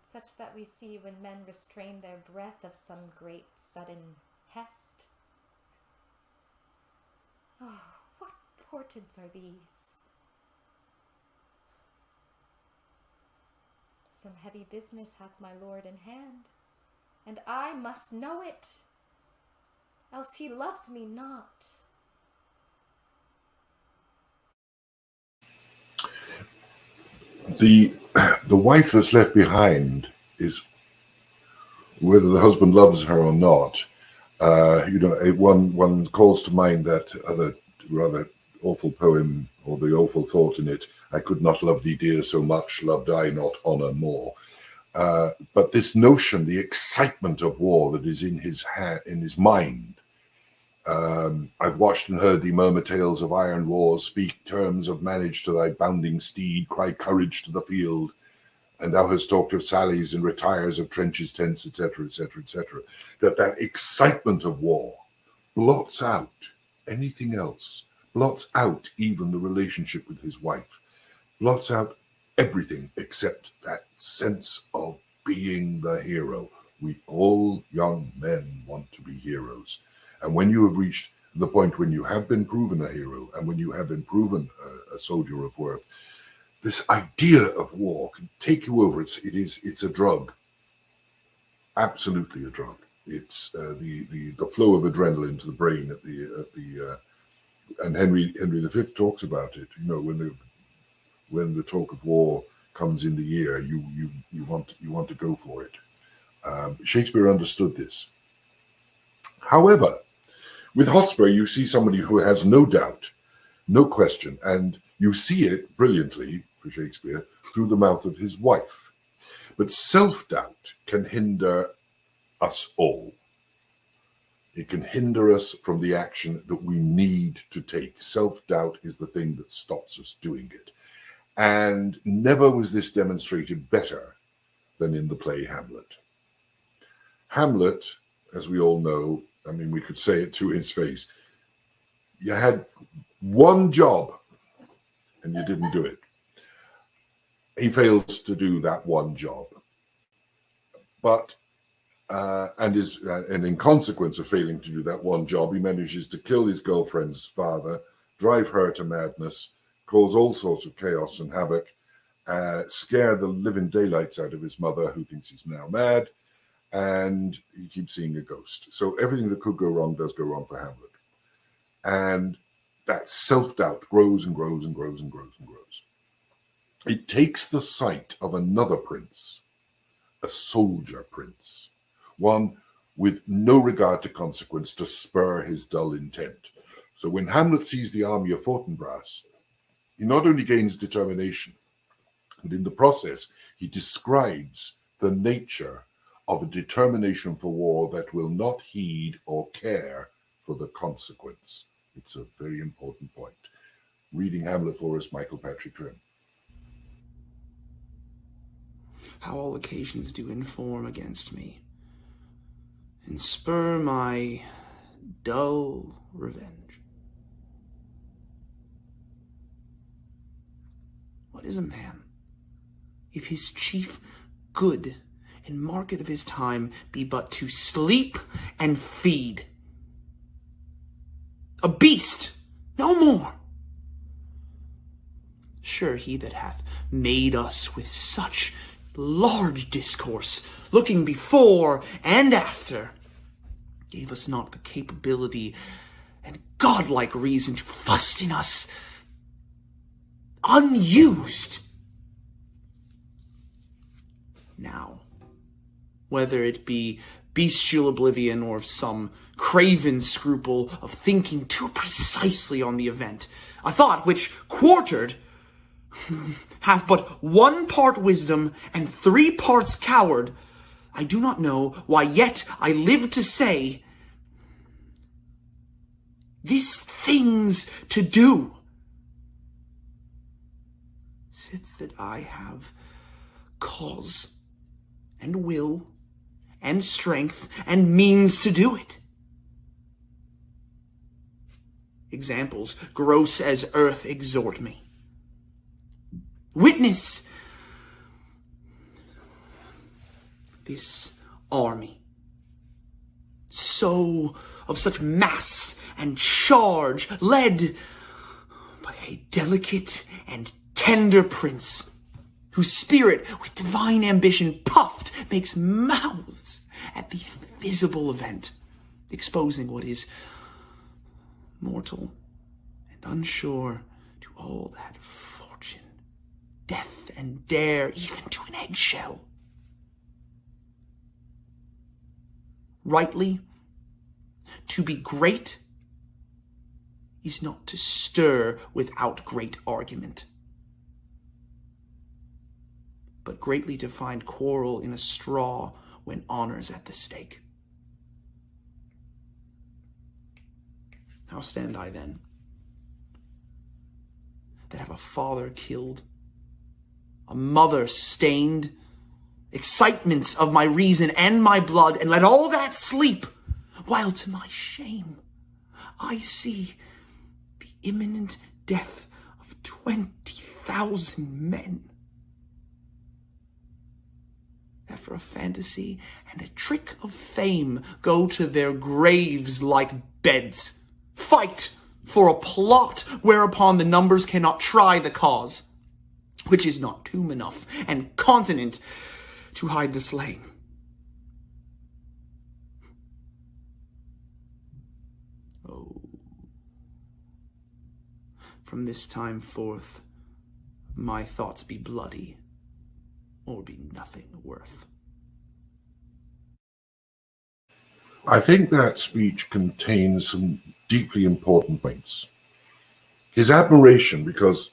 [SPEAKER 3] such that we see when men restrain their breath of some great sudden hest. Oh, what portents are these? Some heavy business hath my lord in hand, and I must know it, else he loves me not.
[SPEAKER 1] The wife that's left behind is, whether the husband loves her or not, one calls to mind that other rather awful poem, or the awful thought in it, I could not love thee, dear, so much, loved I not honour more. But this notion, the excitement of war that is in his mind. I've watched and heard thee murmur tales of iron wars, speak terms of manage to thy bounding steed, cry courage to the field, and thou hast talked of sallies and retires of trenches, tents, etc., etc., etc. That excitement of war blots out anything else, blots out even the relationship with his wife, blots out everything except that sense of being the hero. We all young men want to be heroes. And when you have reached the point when you have been proven a hero, and when you have been proven a soldier of worth, this idea of war can take you over. It's a drug, absolutely a drug. It's the flow of adrenaline to the brain and Henry V talks about it. You know, when the talk of war comes in the ear, you want to go for it. Shakespeare understood this. However, with Hotspur, you see somebody who has no doubt, no question, and you see it brilliantly, for Shakespeare, through the mouth of his wife. But self-doubt can hinder us all. It can hinder us from the action that we need to take. Self-doubt is the thing that stops us doing it. And never was this demonstrated better than in the play Hamlet. Hamlet, as we all know, I mean, we could say it to his face, you had one job and you didn't do it. He fails to do that one job. But, and in consequence of failing to do that one job, he manages to kill his girlfriend's father, drive her to madness, cause all sorts of chaos and havoc, scare the living daylights out of his mother, who thinks he's now mad, and he keeps seeing a ghost. So everything that could go wrong does go wrong for Hamlet. And that self-doubt grows and grows and grows and grows and grows. It takes the sight of another prince, a soldier prince, one with no regard to consequence, to spur his dull intent. So when Hamlet sees the army of Fortinbras, he not only gains determination, but in the process, he describes the nature of a determination for war that will not heed or care for the consequence. It's a very important point. Reading Hamlet for us, Michael Patrick Trimm.
[SPEAKER 2] How all occasions do inform against me, and spur my dull revenge. What is a man, if his chief good and market of his time be but to sleep and feed? A beast, no more. Sure, he that hath made us with such large discourse, looking before and after, gave us not the capability and godlike reason to fuss in us unused. Now, whether it be bestial oblivion or some craven scruple of thinking too precisely on the event, a thought which, quartered, hath but 1 part wisdom and 3 parts coward, I do not know why yet I live to say, this thing's to do, sith that I have cause and will and strength and means to do it. Examples gross as earth exhort me. Witness this army, so of such mass and charge, led by a delicate and tender prince, whose spirit with divine ambition puffed makes mouths at the invisible event, exposing what is mortal and unsure to all that fortune, death, and dare, even to an eggshell. Rightly, to be great is not to stir without great argument, but greatly to find quarrel in a straw when honor's at the stake. How stand I then, that have a father killed, a mother stained, excitements of my reason and my blood, and let all that sleep, while to my shame I see the imminent death of 20,000 men, that for a fantasy and a trick of fame go to their graves like beds, fight for a plot whereupon the numbers cannot try the cause, which is not tomb enough and continent to hide the slain. Oh, from this time forth, my thoughts be bloody, or be nothing worth.
[SPEAKER 1] I think that speech contains some deeply important points. His admiration, because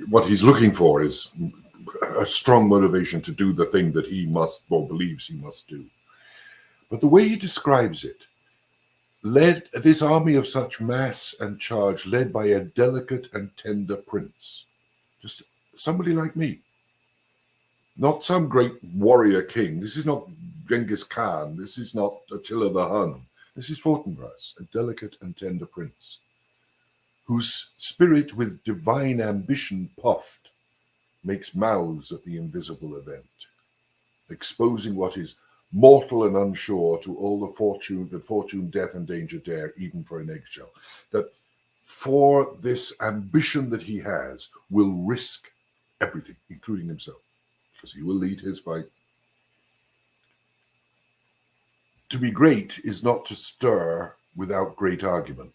[SPEAKER 1] what he's looking for is a strong motivation to do the thing that he must, or believes he must do. But the way he describes it, led this army of such mass and charge, led by a delicate and tender prince, just somebody like me, not some great warrior king. This is not Genghis Khan. This is not Attila the Hun. This is Fortinbras, a delicate and tender prince, whose spirit with divine ambition puffed makes mouths at the invisible event, exposing what is mortal and unsure to all the fortune, death, and danger dare, even for an eggshell. That for this ambition that he has, will risk everything, including himself, because he will lead his fight. To be great is not to stir without great argument,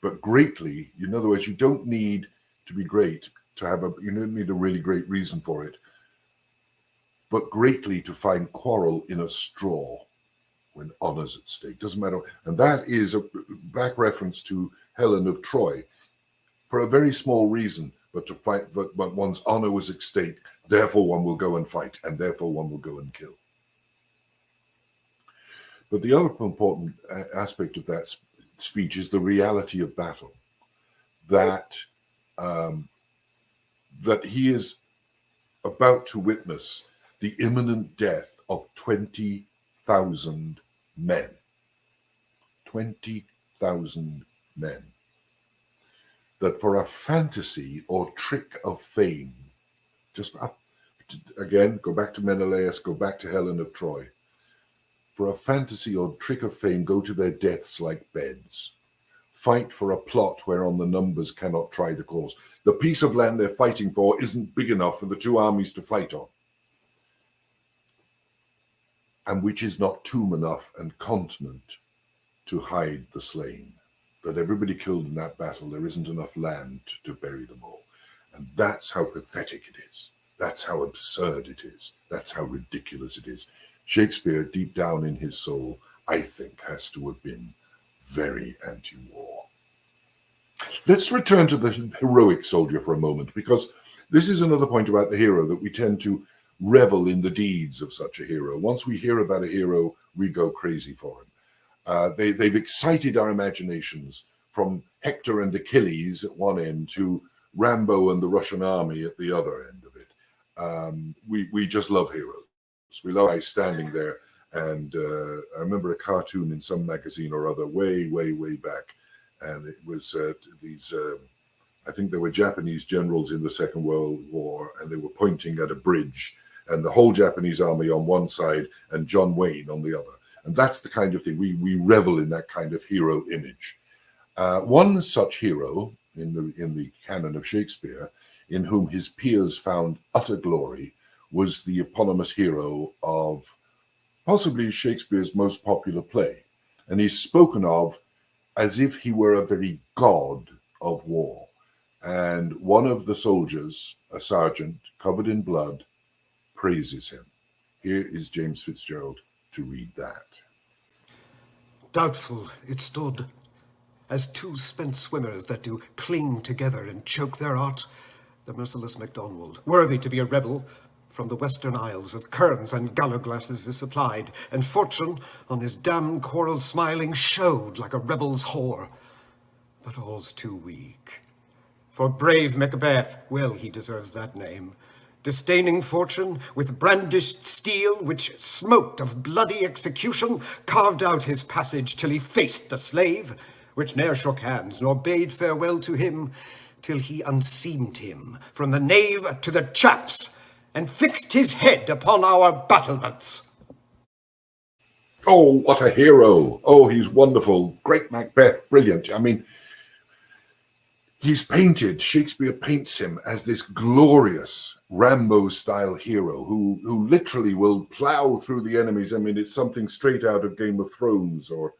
[SPEAKER 1] but greatly, in other words, you don't need to be great to have you don't need a really great reason for it, but greatly to find quarrel in a straw when honor's at stake. Doesn't matter. And that is a back reference to Helen of Troy, for a very small reason, but to fight, but one's honor was at stake, therefore one will go and fight, and therefore one will go and kill. But the other important aspect of that speech is the reality of battle, that that he is about to witness the imminent death of 20,000 men. 20,000 men. That for a fantasy or trick of fame, just again, go back to Menelaus, go back to Helen of Troy. For a fantasy or trick of fame, go to their deaths like beds. Fight for a plot whereon the numbers cannot try the cause. The piece of land they're fighting for isn't big enough for the two armies to fight on, and which is not tomb enough and continent to hide the slain. That everybody killed in that battle, there isn't enough land to bury them all. And that's how pathetic it is. That's how absurd it is. That's how ridiculous it is. Shakespeare, deep down in his soul, I think, has to have been very anti-war. Let's return to the heroic soldier for a moment, because this is another point about the hero, that we tend to revel in the deeds of such a hero. Once we hear about a hero, we go crazy for him. They've excited our imaginations, from Hector and Achilles at one end to Rambo and the Russian army at the other end of it. We just love heroes. We love guys standing there. And I remember a cartoon in some magazine or other way back. And it was these, I think there were Japanese generals in the Second World War, and they were pointing at a bridge, and the whole Japanese army on one side and John Wayne on the other. And that's the kind of thing, we revel in that kind of hero image. One such hero in the canon of Shakespeare, in whom his peers found utter glory, was the eponymous hero of possibly Shakespeare's most popular play. And he's spoken of as if he were a very god of war. And one of the soldiers, a sergeant covered in blood, praises him. Here is James FitzGerald to read that.
[SPEAKER 5] Doubtful it stood, as two spent swimmers that do cling together and choke their art, the merciless MacDonald, worthy to be a rebel, from the western isles of kerns and gallowglasses is supplied, and fortune, on his damned quarrel smiling, showed like a rebel's whore. But all's too weak. For brave Macbeth, well he deserves that name, disdaining fortune, with brandished steel, which smoked of bloody execution, carved out his passage till he faced the slave, which ne'er shook hands, nor bade farewell to him, till he unseamed him from the nave to the chaps, and fixed his head upon our battlements.
[SPEAKER 1] Oh, what a hero. Oh, he's wonderful. Great Macbeth, brilliant. I mean, Shakespeare paints him as this glorious Rambo-style hero who literally will plow through the enemies. I mean, it's something straight out of Game of Thrones or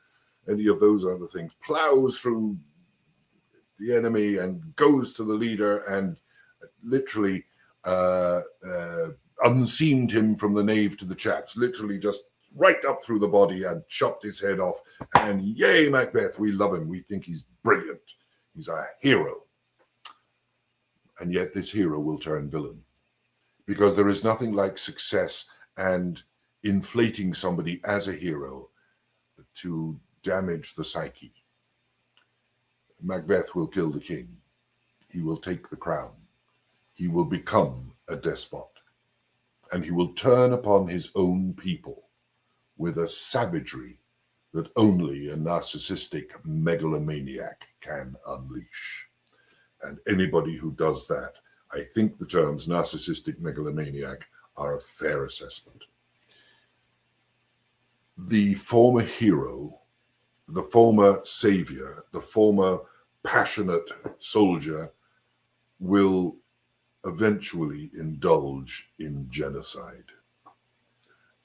[SPEAKER 1] any of those other things. Plows through the enemy and goes to the leader and literally unseamed him from the nave to the chaps, literally just right up through the body and chopped his head off. And yay, Macbeth, we love him. We think he's brilliant. He's a hero. And yet this hero will turn villain, because there is nothing like success and inflating somebody as a hero to damage the psyche. Macbeth will kill the king. He will take the crown. He will become a despot. And he will turn upon his own people with a savagery that only a narcissistic megalomaniac can unleash. And anybody who does that, I think the terms narcissistic megalomaniac are a fair assessment. The former hero, the former savior, the former passionate soldier will eventually indulge in genocide.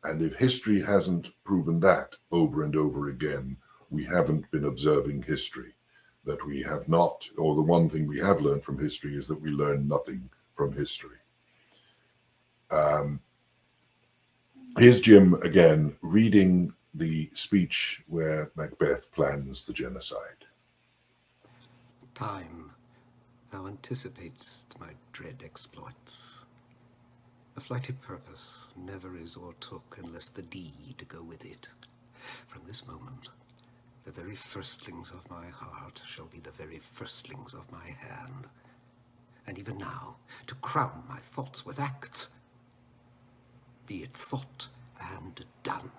[SPEAKER 1] And if history hasn't proven that over and over again, we haven't been observing history. that we have not, or the one thing we have learned from history is that we learn nothing from history. Here's Jim again reading the speech where Macbeth plans the genocide.
[SPEAKER 5] Time thou anticipatest my dread exploits. The flighty purpose never is o'ertook unless the deed go with it. From this moment, the very firstlings of my heart shall be the very firstlings of my hand. And even now, to crown my thoughts with acts, be it fought and done.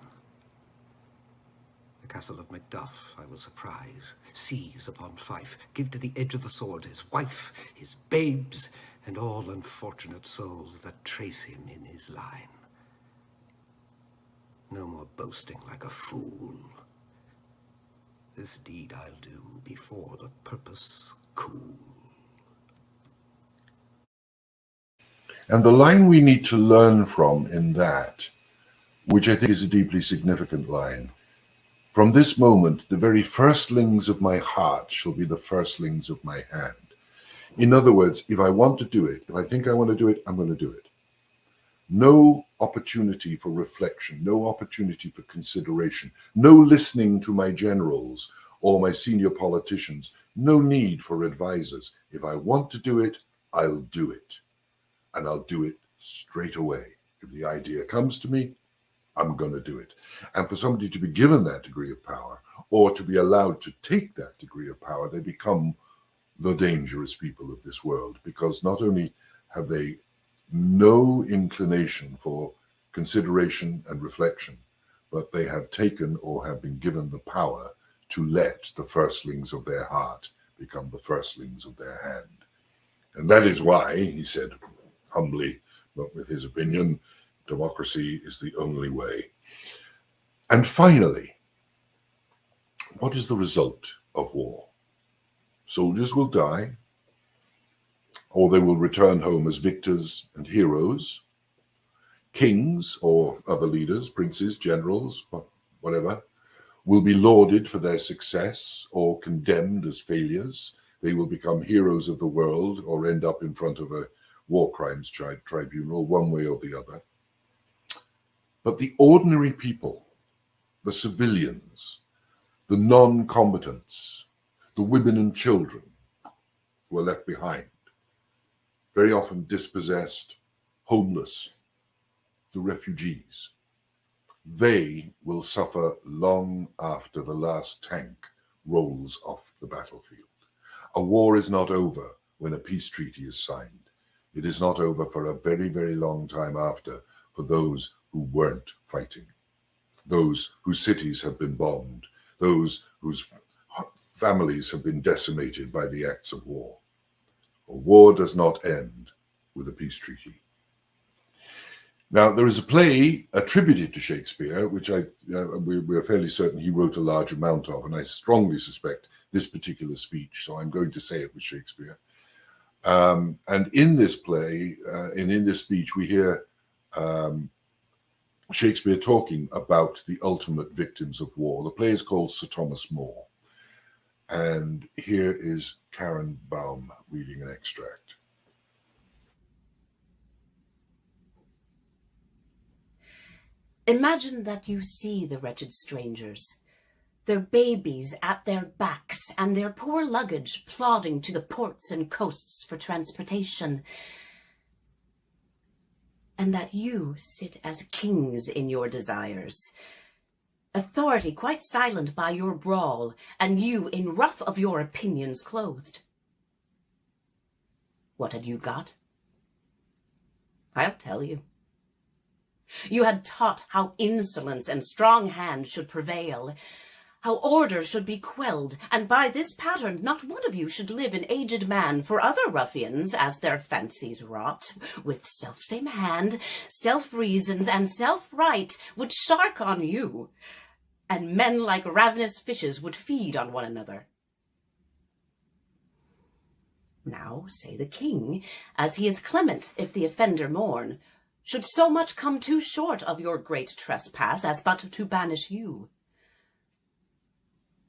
[SPEAKER 5] The castle of Macduff I will surprise, seize upon Fife, give to the edge of the sword his wife, his babes, and all unfortunate souls that trace him in his line. No more boasting like a fool. This deed I'll do before the purpose cool.
[SPEAKER 1] And the line we need to learn from in that, which I think is a deeply significant line, from this moment, the very firstlings of my heart shall be the firstlings of my hand. In other words, if I want to do it, if I think I want to do it, I'm going to do it. No opportunity for reflection, no opportunity for consideration, no listening to my generals or my senior politicians, no need for advisors. If I want to do it, I'll do it. And I'll do it straight away. If the idea comes to me, I'm going to do it. And for somebody to be given that degree of power, or to be allowed to take that degree of power, they become the dangerous people of this world, because not only have they no inclination for consideration and reflection, but they have taken or have been given the power to let the firstlings of their heart become the firstlings of their hand. And that is why, he said humbly, but with his opinion, democracy is the only way. And finally, what is the result of war? Soldiers will die, or they will return home as victors and heroes. Kings or other leaders, princes, generals, whatever, will be lauded for their success or condemned as failures. They will become heroes of the world or end up in front of a war crimes tribunal, one way or the other. But the ordinary people, the civilians, the non-combatants, the women and children who are left behind, very often dispossessed, homeless, the refugees, they will suffer long after the last tank rolls off the battlefield. A war is not over when a peace treaty is signed. It is not over for a very, very long time after for those who weren't fighting, those whose cities have been bombed, those whose families have been decimated by the acts of war. A war does not end with a peace treaty. Now, there is a play attributed to Shakespeare, which we're fairly certain he wrote a large amount of, and I strongly suspect this particular speech, so I'm going to say it was Shakespeare. And in this play, and in this speech, we hear Shakespeare talking about the ultimate victims of war. The play is called Sir Thomas More. And here is Karen Baum reading an extract.
[SPEAKER 4] Imagine that you see the wretched strangers, their babies at their backs and their poor luggage plodding to the ports and coasts for transportation, and that you sit as kings in your desires, authority quite silent by your brawl, and you in ruff of your opinions clothed. What had you got? I'll tell you. You had taught how insolence and strong hand should prevail, how order should be quelled, and by this pattern not one of you should live an aged man, for other ruffians, as their fancies wrought, with self-same hand, self-reasons, and self-right, would stark on you, and men like ravenous fishes would feed on one another. Now, say the king, as he is clement if the offender mourn, should so much come too short of your great trespass as but to banish you.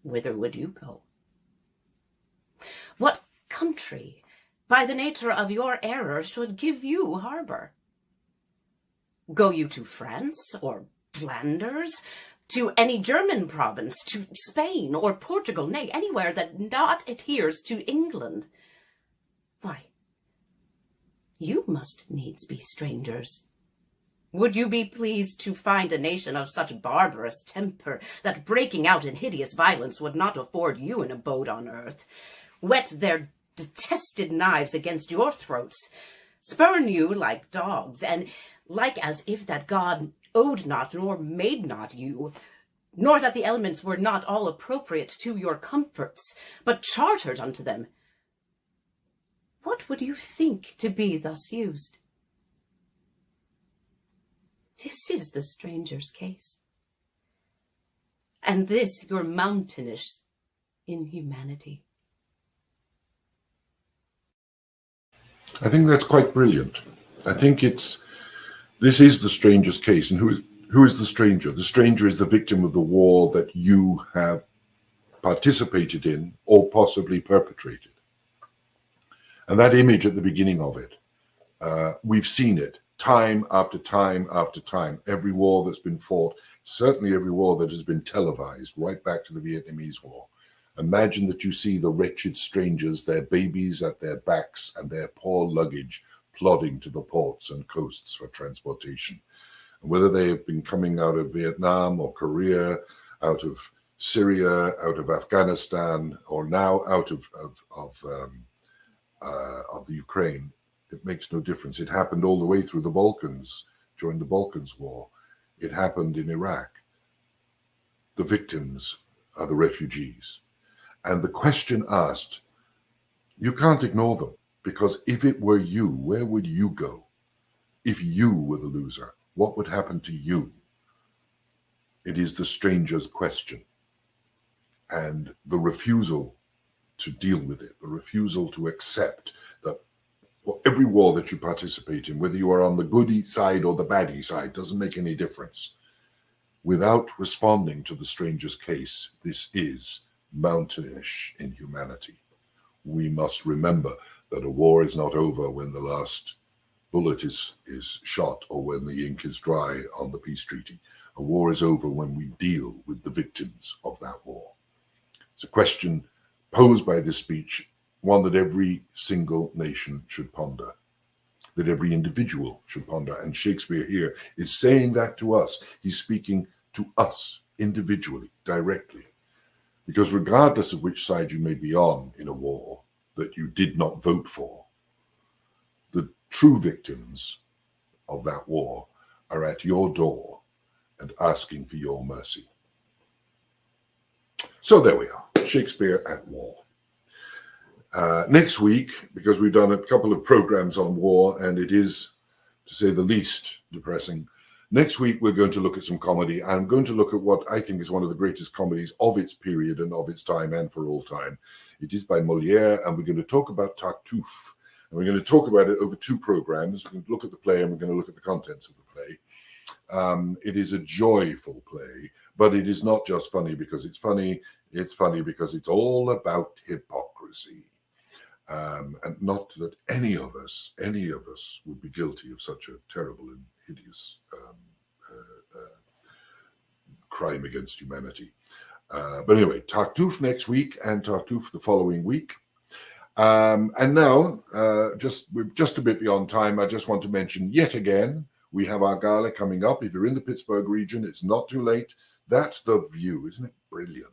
[SPEAKER 4] Whither would you go? What country, by the nature of your error, should give you harbour? Go you to France or Flanders, to any German province, to Spain or Portugal, nay, anywhere that not adheres to England, why, you must needs be strangers. Would you be pleased to find a nation of such barbarous temper that breaking out in hideous violence would not afford you an abode on earth, whet their detested knives against your throats, spurn you like dogs, and like as if that God owed not nor made not you, nor that the elements were not all appropriate to your comforts, but chartered unto them? What would you think to be thus used? This is the stranger's case, and this your mountainish inhumanity.
[SPEAKER 1] I think that's quite brilliant. I think this is the stranger's case. And who is the stranger? The stranger is the victim of the war that you have participated in or possibly perpetrated. And that image at the beginning of it, we've seen it time after time after time. Every war that's been fought, certainly every war that has been televised, right back to the Vietnamese War. Imagine that you see the wretched strangers, their babies at their backs and their poor luggage plodding to the ports and coasts for transportation. And whether they have been coming out of Vietnam or Korea, out of Syria, out of Afghanistan, or now out of the Ukraine, it makes no difference. It happened all the way through the Balkans during the Balkans War. It happened in Iraq. The victims are the refugees. And the question asked, you can't ignore them, because if it were you, where would you go? If you were the loser, what would happen to you? It is the stranger's question. And the refusal to deal with it, the refusal to accept that for every war that you participate in, whether you are on the goody side or the baddie side, doesn't make any difference. Without responding to the stranger's case, this is mountainish inhumanity. We must remember that a war is not over when the last bullet is shot or when the ink is dry on the peace treaty. A war is over when we deal with the victims of that war. It's a question posed by this speech, one that every single nation should ponder, that every individual should ponder. And Shakespeare here is saying that to us. He's speaking to us individually, directly. Because regardless of which side you may be on in a war that you did not vote for, the true victims of that war are at your door and asking for your mercy. So there we are, Shakespeare at war. Next week, because we've done a couple of programs on war, and it is, to say the least, depressing, next week we're going to look at some comedy. I'm going to look at what I think is one of the greatest comedies of its period and of its time and for all time. It is by Molière, and we're going to talk about Tartuffe. And we're going to talk about it over two programs. We're going to look at the play and we're going to look at the contents of the play. It is a joyful play, but it is not just funny because it's funny. It's funny because it's all about hypocrisy. And not that any of us would be guilty of such a terrible and hideous crime against humanity. But anyway, Tartuffe next week and Tartuffe the following week. And now, we're just a bit beyond time. I just want to mention yet again, we have our gala coming up. If you're in the Pittsburgh region, it's not too late. That's the view, isn't it? Brilliant.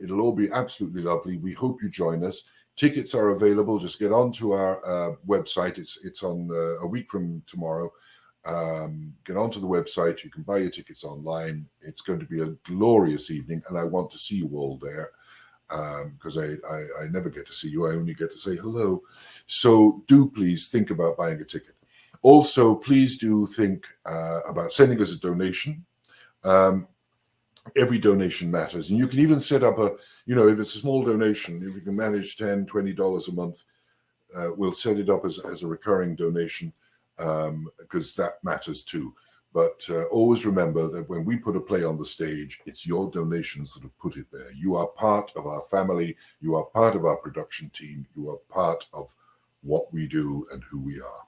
[SPEAKER 1] It'll all be absolutely lovely. We hope you join us. Tickets are available. Just get onto our website. It's on a week from tomorrow. Get onto the website. You can buy your tickets online. It's going to be a glorious evening, and I want to see you all there because I never get to see you. I only get to say hello. So do please think about buying a ticket. Also, please do think about sending us a donation. Every donation matters, and you can even set up if it's a small donation, if you can manage $10, $20 a month, we'll set it up as a recurring donation because that matters too. But always remember that when we put a play on the stage, it's your donations that have put it there. You are part of our family. You are part of our production team. You are part of what we do and who we are.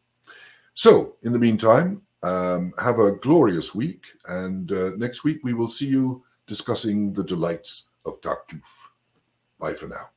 [SPEAKER 1] So, in the meantime, have a glorious week. And next week, we will see you discussing the delights of Tartuffe. Bye for now.